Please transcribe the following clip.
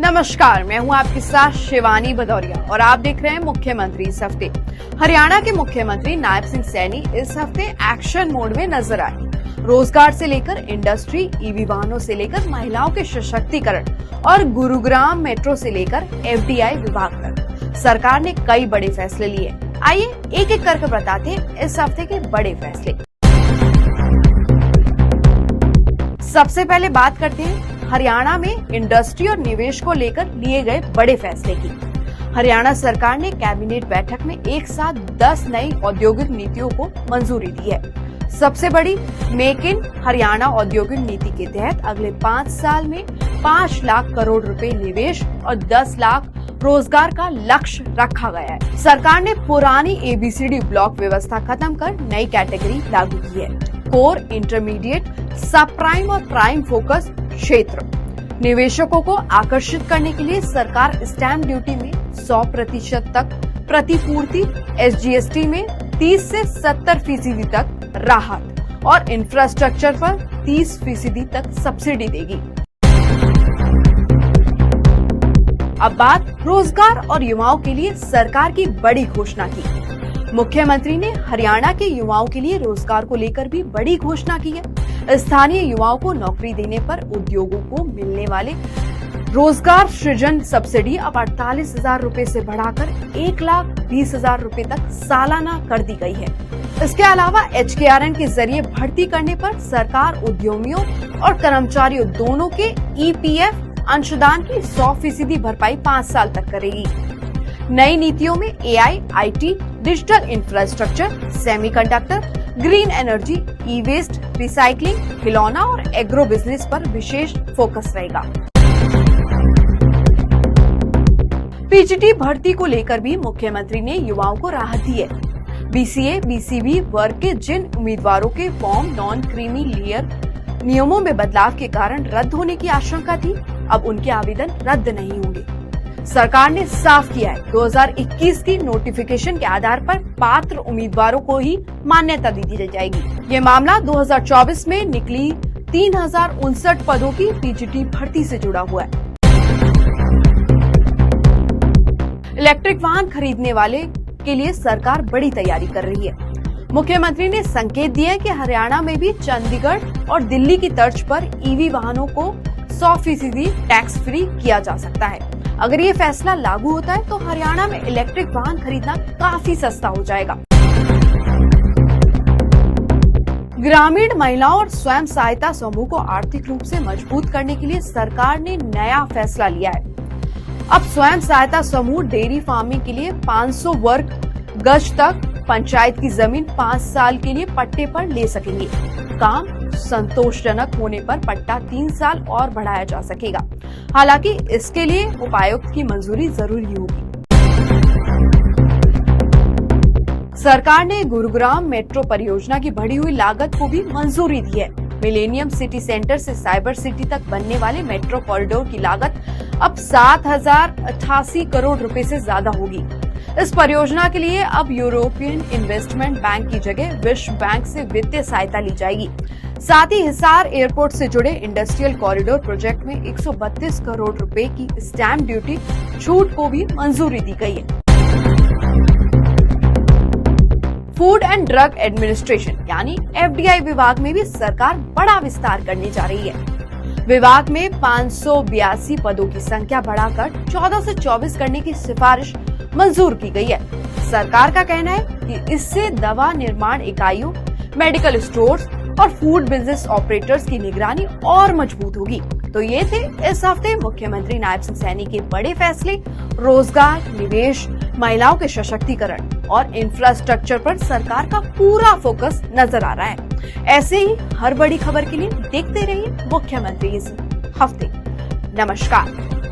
नमस्कार, मैं हूं आपके साथ शिवानी भदौरिया और आप देख रहे हैं मुख्यमंत्री इस हफ्ते। हरियाणा के मुख्यमंत्री नायब सिंह सैनी इस हफ्ते एक्शन मोड में नजर आए। रोजगार से लेकर इंडस्ट्री, ईवी वाहनों से लेकर महिलाओं के सशक्तिकरण और गुरुग्राम मेट्रो से लेकर एफडीआई विभाग तक सरकार ने कई बड़े फैसले लिए। आइए एक एक करके बताते हैं इस हफ्ते के बड़े फैसले। सबसे पहले बात करते हैं हरियाणा में इंडस्ट्री और निवेश को लेकर लिए गए बड़े फैसले की। हरियाणा सरकार ने कैबिनेट बैठक में एक साथ 10 नई औद्योगिक नीतियों को मंजूरी दी है। सबसे बड़ी मेक इन हरियाणा औद्योगिक नीति के तहत अगले 5 साल में 5 लाख करोड़ रुपए निवेश और 10 लाख रोजगार का लक्ष्य रखा गया है। सरकार ने पुरानी ABCD ब्लॉक व्यवस्था खत्म कर नई कैटेगरी लागू की है। कोर, इंटरमीडिएट, सब प्राइम और प्राइम फोकस क्षेत्र। निवेशकों को आकर्षित करने के लिए सरकार स्टैंप ड्यूटी में 100% तक प्रतिपूर्ति, SGST में 30 से 70% तक राहत और इंफ्रास्ट्रक्चर पर 30% तक सब्सिडी देगी। अब बात रोजगार और युवाओं के लिए सरकार की बड़ी घोषणा की। मुख्यमंत्री ने हरियाणा के युवाओं के लिए रोजगार को लेकर भी बड़ी घोषणा की है। स्थानीय युवाओं को नौकरी देने पर उद्योगों को मिलने वाले रोजगार सृजन सब्सिडी अब 48,000 रूपए से बढ़ाकर 1,20,000 रूपए तक सालाना कर दी गई है। इसके अलावा HKRN के जरिए भर्ती करने पर सरकार उद्यमियों और कर्मचारियों दोनों के EPF अंशदान की 100% भरपाई 5 साल तक करेगी। नई नीतियों में AI, IT, digital infrastructure, semiconductor, green energy, e-waste, recycling, खिलौना और एग्रो बिजनेस पर विशेष फोकस रहेगा। PGT भर्ती को लेकर भी मुख्यमंत्री ने युवाओं को राहत दी है। BCA, BCB वर्ग के जिन उम्मीदवारों के फॉर्म नॉन क्रीमी लेयर नियमों में बदलाव के कारण रद्द होने की आशंका थी, अब उनके आवेदन रद्द नहीं होंगे। सरकार ने साफ किया है 2021 की नोटिफिकेशन के आधार पर पात्र उम्मीदवारों को ही मान्यता दी जाएगी। ये मामला 2024 में निकली 3059 पदों की PGT भर्ती से जुड़ा हुआ है। इलेक्ट्रिक वाहन खरीदने वाले के लिए सरकार बड़ी तैयारी कर रही है। मुख्यमंत्री ने संकेत दिया कि हरियाणा में भी चंडीगढ़ और दिल्ली की तर्ज पर EV वाहनों को 100% टैक्स फ्री किया जा सकता है। अगर ये फैसला लागू होता है तो हरियाणा में इलेक्ट्रिक वाहन खरीदना काफी सस्ता हो जाएगा। ग्रामीण महिलाओं और स्वयं सहायता समूह को आर्थिक रूप से मजबूत करने के लिए सरकार ने नया फैसला लिया है। अब स्वयं सहायता समूह डेयरी फार्मिंग के लिए 500 वर्ग गज तक पंचायत की जमीन 5 साल के लिए पट्टे पर ले सकेंगे। काम संतोषजनक होने पर पट्टा 3 साल और बढ़ाया जा सकेगा। हालांकि इसके लिए उपायुक्त की मंजूरी जरूरी होगी। सरकार ने गुरुग्राम मेट्रो परियोजना की बढ़ी हुई लागत को भी मंजूरी दी है। मिलेनियम सिटी सेंटर से साइबर सिटी तक बनने वाले मेट्रो कॉरिडोर की लागत अब 7,088 करोड़ रुपए से ज्यादा होगी। इस परियोजना के लिए अब यूरोपियन इन्वेस्टमेंट बैंक की जगह विश्व बैंक से वित्तीय सहायता ली जाएगी। साथ ही हिसार एयरपोर्ट से जुड़े इंडस्ट्रियल कॉरिडोर प्रोजेक्ट में 132 करोड़ रुपए की स्टैंप ड्यूटी छूट को भी मंजूरी दी गई है। फूड एंड ड्रग एडमिनिस्ट्रेशन यानी FDI विभाग में भी सरकार बड़ा विस्तार करने जा रही है। विभाग में 582 पदों की संख्या बढ़ाकर 14 से 24 करने की सिफारिश मंजूर की गई है। सरकार का कहना है कि इससे दवा निर्माण इकाइयों, मेडिकल स्टोर्स और फूड बिजनेस ऑपरेटर्स की निगरानी और मजबूत होगी। तो ये थे इस हफ्ते मुख्यमंत्री नायब सिंह सैनी के बड़े फैसले। रोजगार, निवेश, महिलाओं के सशक्तिकरण और इंफ्रास्ट्रक्चर पर सरकार का पूरा फोकस नजर आ रहा है। ऐसे ही हर बड़ी खबर के लिए देखते रहिए मुख्यमंत्री इस हफ्ते। नमस्कार।